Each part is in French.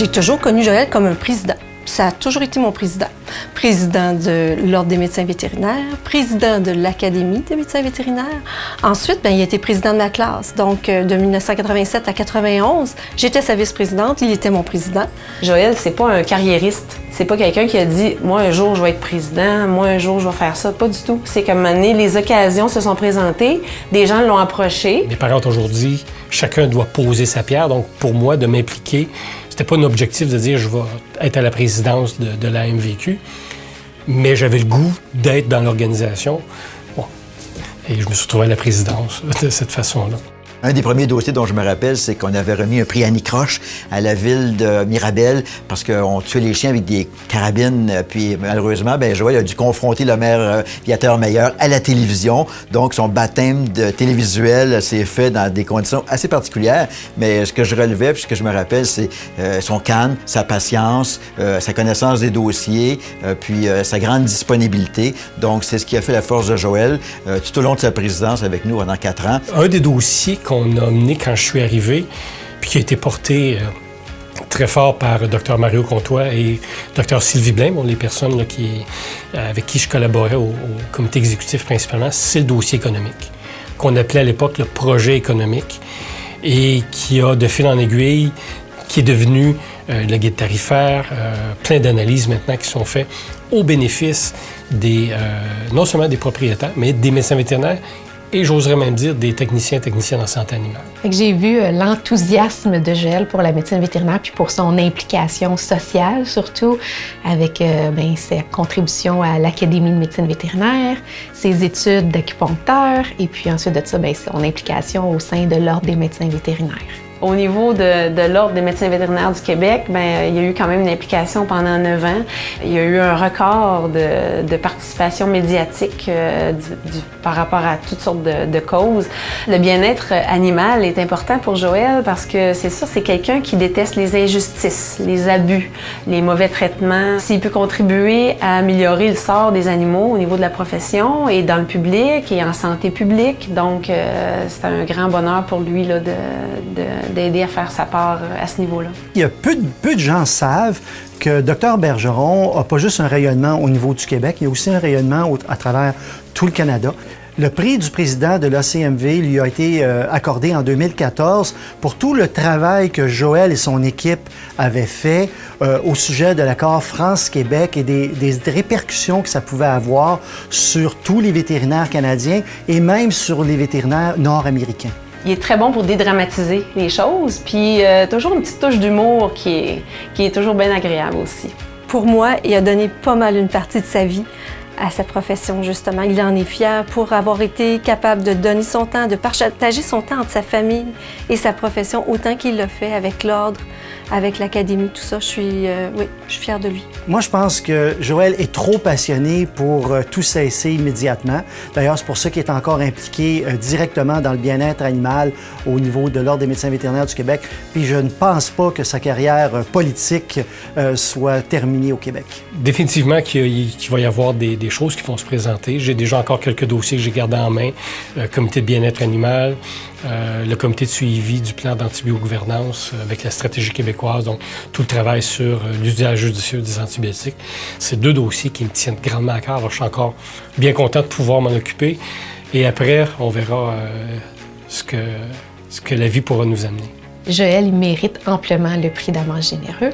J'ai toujours connu Joël comme un président. Ça a toujours été mon président. Président de l'Ordre des médecins vétérinaires, président de l'Académie des médecins vétérinaires. Ensuite, il a été président de ma classe. Donc, de 1987 à 91, j'étais sa vice-présidente, il était mon président. Joël, c'est pas un carriériste. C'est pas quelqu'un qui a dit « Moi, un jour, je vais être président. Moi, un jour, je vais faire ça. » Pas du tout. C'est qu'à un moment donné, les occasions se sont présentées. Des gens l'ont approché. Mais par contre, aujourd'hui, chacun doit poser sa pierre. Donc, pour moi, de m'impliquer, c'était pas un objectif de dire « Je vais être à la présidence de la MVQ », mais j'avais le goût d'être dans l'organisation. Bon. Et je me suis retrouvé à la présidence de cette façon-là. Un des premiers dossiers dont je me rappelle, c'est qu'on avait remis un prix Annie Croche à la ville de Mirabel parce qu'on tuait les chiens avec des carabines. Puis malheureusement, Joël a dû confronter le maire Viateur Meilleur à la télévision. Donc son baptême de télévisuel s'est fait dans des conditions assez particulières. Mais ce que je relevais, puis ce que je me rappelle, c'est son calme, sa patience, sa connaissance des dossiers, puis sa grande disponibilité. Donc c'est ce qui a fait la force de Joël tout au long de sa présidence avec nous pendant 4 ans. Un des dossiers qu'on a mené quand je suis arrivé, puis qui a été porté très fort par Dr Mario Comtois et Dr Sylvie Blain, les personnes là, avec qui je collaborais au comité exécutif principalement, c'est le dossier économique, qu'on appelait à l'époque le projet économique, et qui a de fil en aiguille, qui est devenu le guide tarifaire, plein d'analyses maintenant qui sont faites au bénéfice non seulement des propriétaires, mais des médecins vétérinaires, et j'oserais même dire des techniciennes en santé animale. J'ai vu l'enthousiasme de Joël pour la médecine vétérinaire puis pour son implication sociale, surtout avec sa contribution à l'Académie de médecine vétérinaire, ses études d'acupuncteur et puis ensuite de ça, son implication au sein de l'Ordre des médecins vétérinaires. Au niveau de l'Ordre des médecins vétérinaires du Québec, il y a eu quand même une implication pendant 9 ans. Il y a eu un record de participation médiatique par rapport à toutes sortes de causes. Le bien-être animal est important pour Joël parce que c'est sûr, c'est quelqu'un qui déteste les injustices, les abus, les mauvais traitements. S'il peut contribuer à améliorer le sort des animaux au niveau de la profession et dans le public et en santé publique, donc c'est un grand bonheur pour lui là, d'aider à faire sa part à ce niveau-là. Il y a peu de gens savent que Dr Bergeron n'a pas juste un rayonnement au niveau du Québec, il y a aussi un rayonnement à travers tout le Canada. Le prix du président de l'ACMV lui a été accordé en 2014 pour tout le travail que Joël et son équipe avaient fait au sujet de l'accord France-Québec et des répercussions que ça pouvait avoir sur tous les vétérinaires canadiens et même sur les vétérinaires nord-américains. Il est très bon pour dédramatiser les choses, puis toujours une petite touche d'humour qui est toujours bien agréable aussi. Pour moi, il a donné pas mal une partie de sa vie à cette profession, justement. Il en est fier pour avoir été capable de donner son temps, de partager son temps entre sa famille et sa profession, autant qu'il l'a fait avec l'Ordre, avec l'Académie, tout ça. Je suis fière de lui. Moi, je pense que Joël est trop passionné pour tout cesser immédiatement. D'ailleurs, c'est pour ça qu'il est encore impliqué directement dans le bien-être animal au niveau de l'Ordre des médecins vétérinaires du Québec. Puis je ne pense pas que sa carrière politique soit terminée au Québec. Définitivement qu'il va y avoir des choses qui vont se présenter. J'ai déjà encore quelques dossiers que j'ai gardés en main. Comité de bien-être animal, le comité de suivi du plan d'antibiogouvernance avec la stratégie québécoise, donc tout le travail sur l'usage judicieux des antibiotiques. C'est 2 dossiers qui me tiennent grandement à cœur. Alors, je suis encore bien content de pouvoir m'en occuper. Et après, on verra ce que la vie pourra nous amener. Joël, il mérite amplement le prix d'amant généreux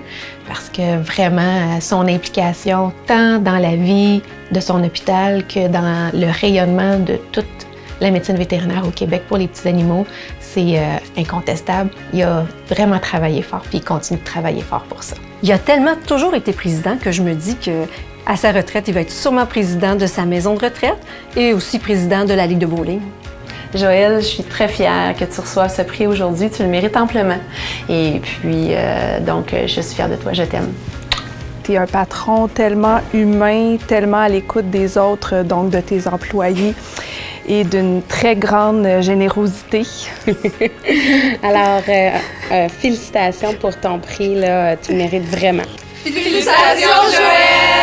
parce que vraiment, son implication tant dans la vie de son hôpital que dans le rayonnement de toute la médecine vétérinaire au Québec pour les petits animaux, c'est incontestable. Il a vraiment travaillé fort, puis il continue de travailler fort pour ça. Il a tellement toujours été président que je me dis qu'à sa retraite, il va être sûrement président de sa maison de retraite et aussi président de la Ligue de bowling. Joël, je suis très fière que tu reçoives ce prix aujourd'hui. Tu le mérites amplement. Et puis, donc, je suis fière de toi. Je t'aime. Tu es un patron tellement humain, tellement à l'écoute des autres, donc de tes employés, et d'une très grande générosité. Alors, félicitations pour ton prix, là. Tu le mérites vraiment. Félicitations, Joël!